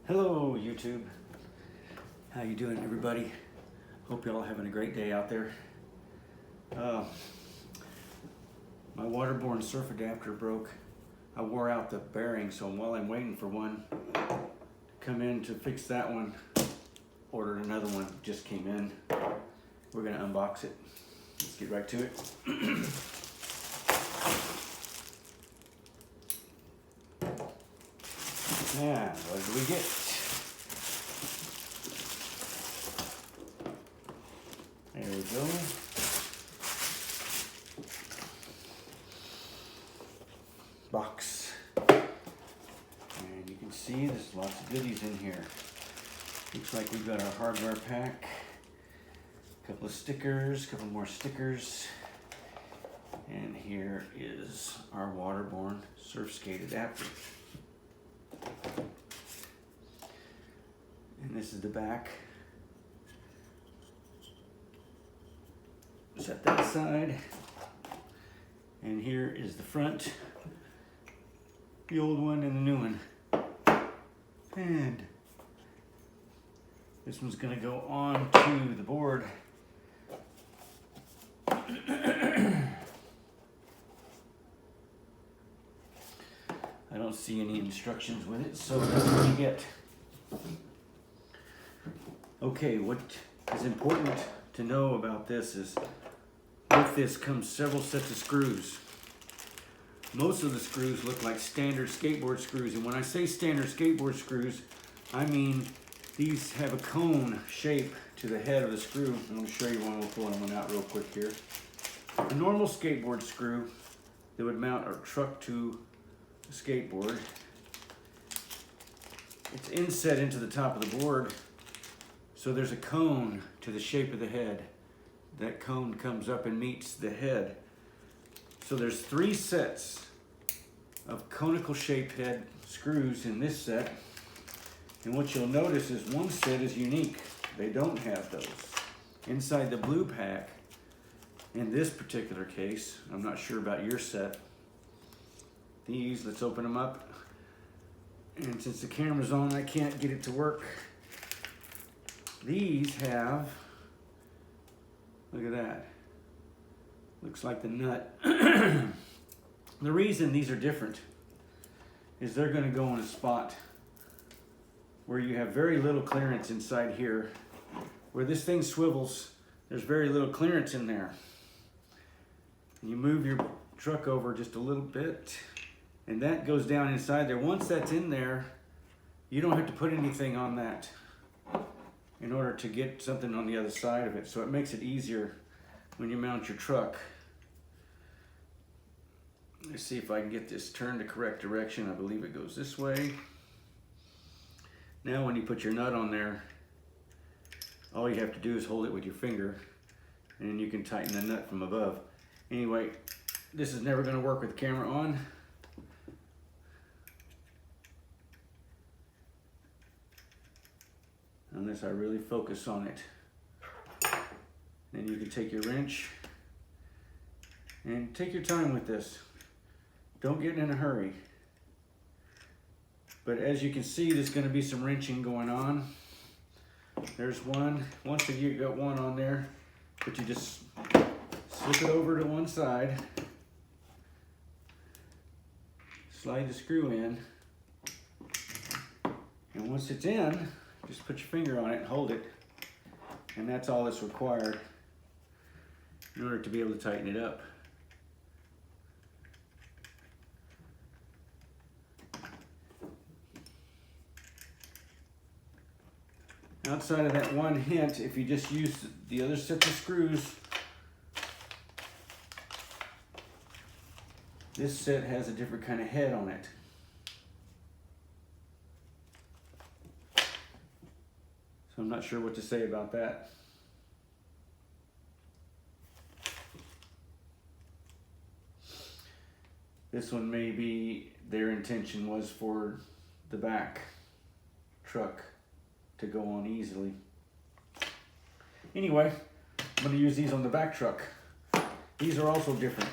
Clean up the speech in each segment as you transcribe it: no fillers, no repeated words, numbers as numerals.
Hello YouTube, how you doing everybody? Hope you're all having a great day out there. My Waterborne surf adapter broke. I wore out the bearing, so while I'm waiting for one to come in to fix that one, ordered another one, just came in. We're gonna unbox it. Let's get right to it. Now, what do we get? There we go. Box. And you can see there's lots of goodies in here. Looks like we've got our hardware pack, a couple of stickers, a couple more stickers. And here is our Waterborne surf skate adapter. And this is the back. Set that aside. And here is the front. The old one and the new one. And this one's gonna go on to the board. I don't see any instructions with it, so that's what you get. Okay, what is important to know about this is with this comes several sets of screws. Most of the screws look like standard skateboard screws, and when I say standard skateboard screws, I mean these have a cone shape to the head of the screw. I'm going to show you one. We'll pull one out real quick here. A normal skateboard screw that would mount a truck to a skateboard, it's inset into the top of the board, so there's a cone to the shape of the head. That cone comes up and meets the head. So there's 3 sets of conical shaped head screws in this set. And what you'll notice is one set is unique. They don't have those. Inside the blue pack, in this particular case, I'm not sure about your set, these, let's open them up. And since the camera's on, I can't get it to work. These have, look at that. Looks like the nut. The reason these are different is they're going to go in a spot where you have very little clearance inside here. Where this thing swivels, there's very little clearance in there. And you move your truck over just a little bit, and that goes down inside there. Once that's in there, you don't have to put anything on that in order to get something on the other side of it. So it makes it easier when you mount your truck. Let's see if I can get this turned the correct direction. I believe it goes this way. Now when you put your nut on there, all you have to do is hold it with your finger, and then you can tighten the nut from above. Anyway, this is never going to work with the camera on. Unless I really focus on it. Then you can take your wrench and take your time with this. Don't get in a hurry. But as you can see, there's going to be some wrenching going on. There's one. Once you got one on there, but you just slip it over to one side. Slide the screw in. And once it's in, just put your finger on it and hold it. And that's all that's required in order to be able to tighten it up. Outside of that one hint, if you just use the other set of screws, this set has a different kind of head on it. So I'm not sure what to say about that. This one maybe their intention was for the back truck to go on easily. Anyway, I'm going to use these on the back truck. These are also different.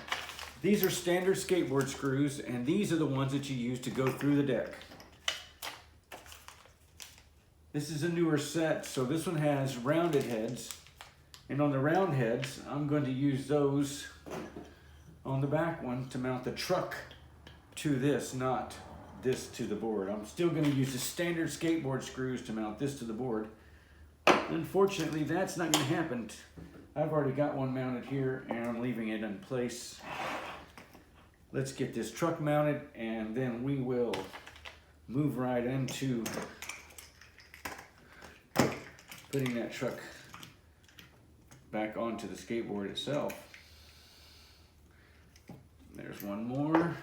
These are standard skateboard screws, and these are the ones that you use to go through the deck. This is a newer set, so this one has rounded heads. And on the round heads, I'm going to use those on the back one to mount the truck to this, not this to the board. I'm still going to use the standard skateboard screws to mount this to the board. Unfortunately, that's not going to happen. I've already got one mounted here and I'm leaving it in place. Let's get this truck mounted and then we will move right into putting that truck back onto the skateboard itself. There's one more.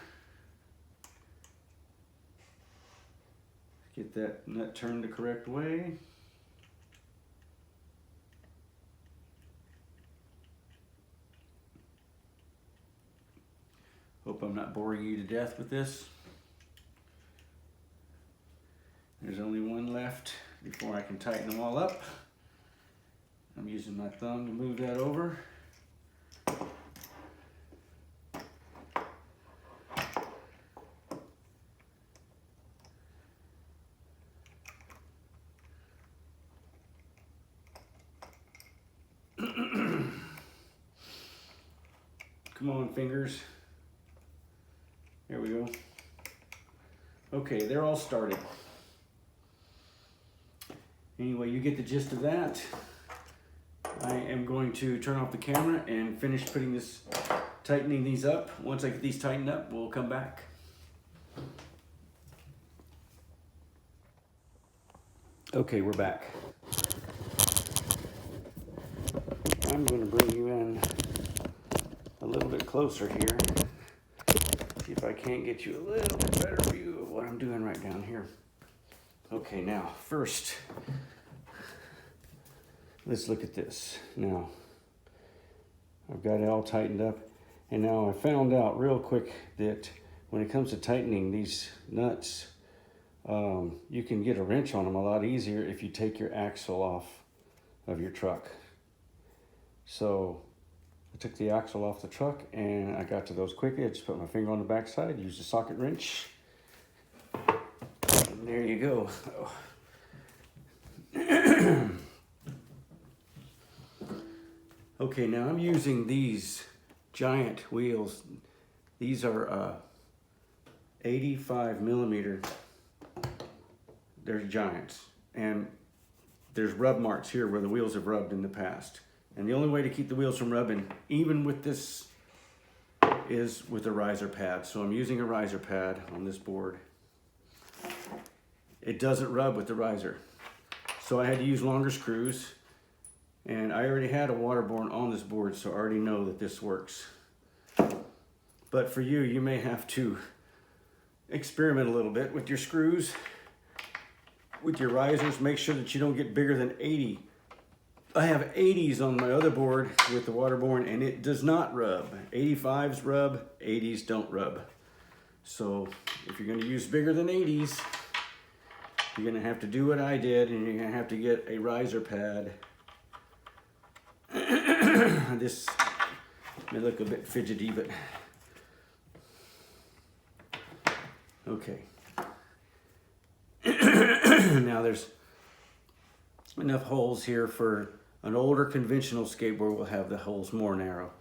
Get that nut turned the correct way. Hope I'm not boring you to death with this. There's only one left before I can tighten them all up. I'm using my thumb to move that over. Come on, fingers. There we go. Okay, they're all started. Anyway, you get the gist of that. I am going to turn off the camera and finish putting this, tightening these up. Once I get these tightened up, we'll come back. Okay, we're back. I'm going to bring you in a little bit closer here. See if I can't get you a little bit better view of what I'm doing right down here. Okay, now first, let's look at this. Now, I've got it all tightened up, and now I found out real quick that when it comes to tightening these nuts, you can get a wrench on them a lot easier if you take your axle off of your truck. So I took the axle off the truck and I got to those quickly. I just put my finger on the back side, used a socket wrench. And there you go. Okay, now I'm using these giant wheels. These are 85 millimeter. They're giants. And there's rub marks here where the wheels have rubbed in the past. And the only way to keep the wheels from rubbing, even with this, is with a riser pad. So I'm using a riser pad on this board. It doesn't rub with the riser. So I had to use longer screws. And I already had a Waterborne on this board, so I already know that this works. But for you, you may have to experiment a little bit with your screws, with your risers. Make sure that you don't get bigger than 80. I have 80s on my other board with the Waterborne, and it does not rub. 85s rub, 80s don't rub. So if you're going to use bigger than 80s, you're going to have to do what I did, and you're going to have to get a riser pad. This may look a bit fidgety, but okay. Now there's enough holes here for an older conventional skateboard. Will have the holes more narrow,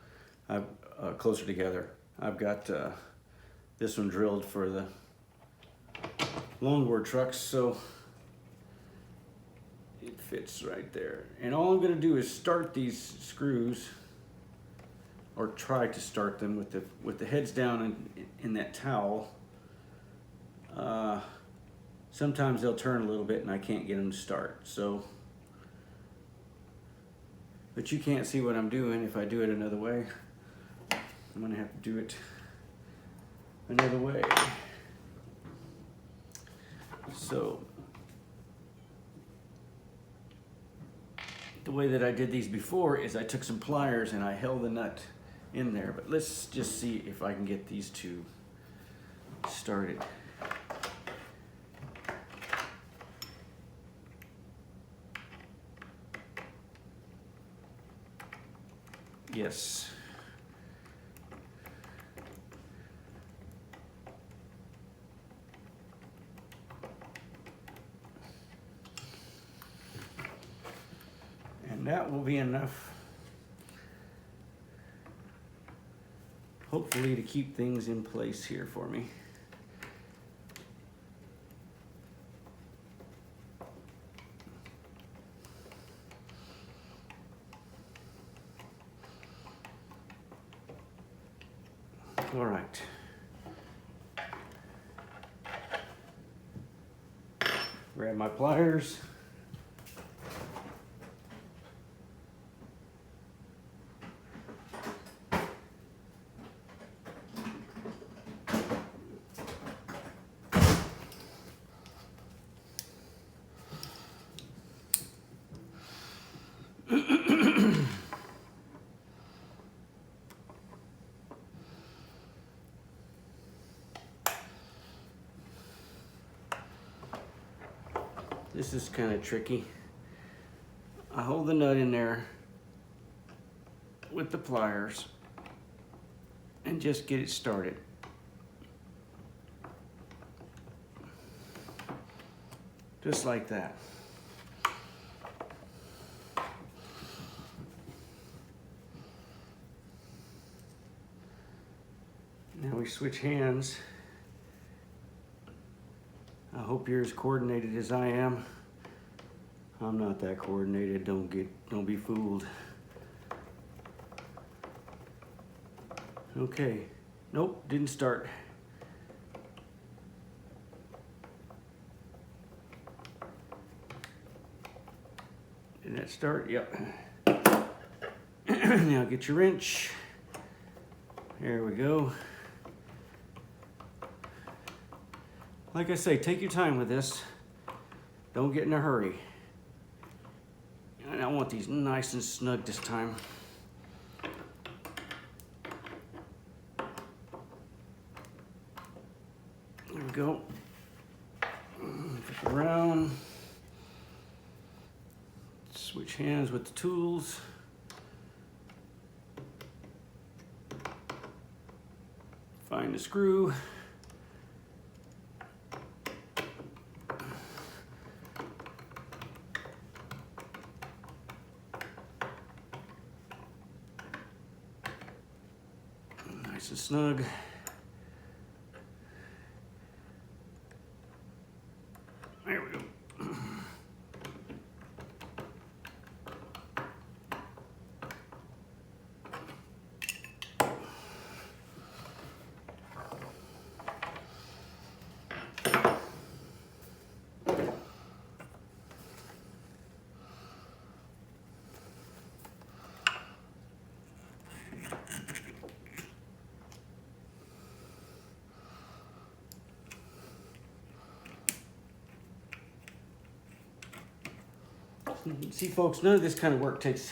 closer together. I've got this one drilled for the longboard trucks, so it fits right there. And all I'm going to do is start these screws, or try to start them with the heads down in that towel. Sometimes they'll turn a little bit and I can't get them to start. So, but you can't see what I'm doing if I do it another way. I'm going to have to do it another way. So, the way that I did these before is I took some pliers and I held the nut in there. But let's just see if I can get these two started. Yes. that will be enough, hopefully, to keep things in place here for me. All right. Grab my pliers. This is kind of tricky. I hold the nut in there with the pliers and just get it started. Just like that. Now we switch hands. I hope you're as coordinated as I am. I'm not that coordinated. Don't be fooled. Okay. Nope, didn't start. Did that start? Yep. Now get your wrench. There we go. Like I say, take your time with this. Don't get in a hurry. And I want these nice and snug this time. There we go. Flip around. Switch hands with the tools. Find the screw. Nice and snug. There we go. See, folks, none of this kind of work takes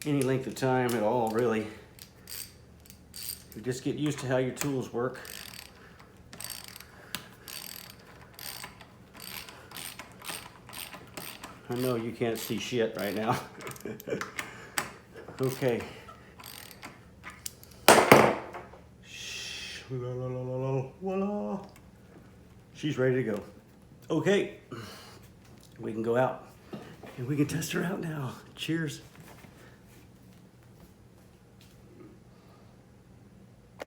any length of time at all, really. You just get used to how your tools work. I know you can't see shit right now. Okay. Voila. She's ready to go. Okay. We can go out. And we can test her out now. Cheers.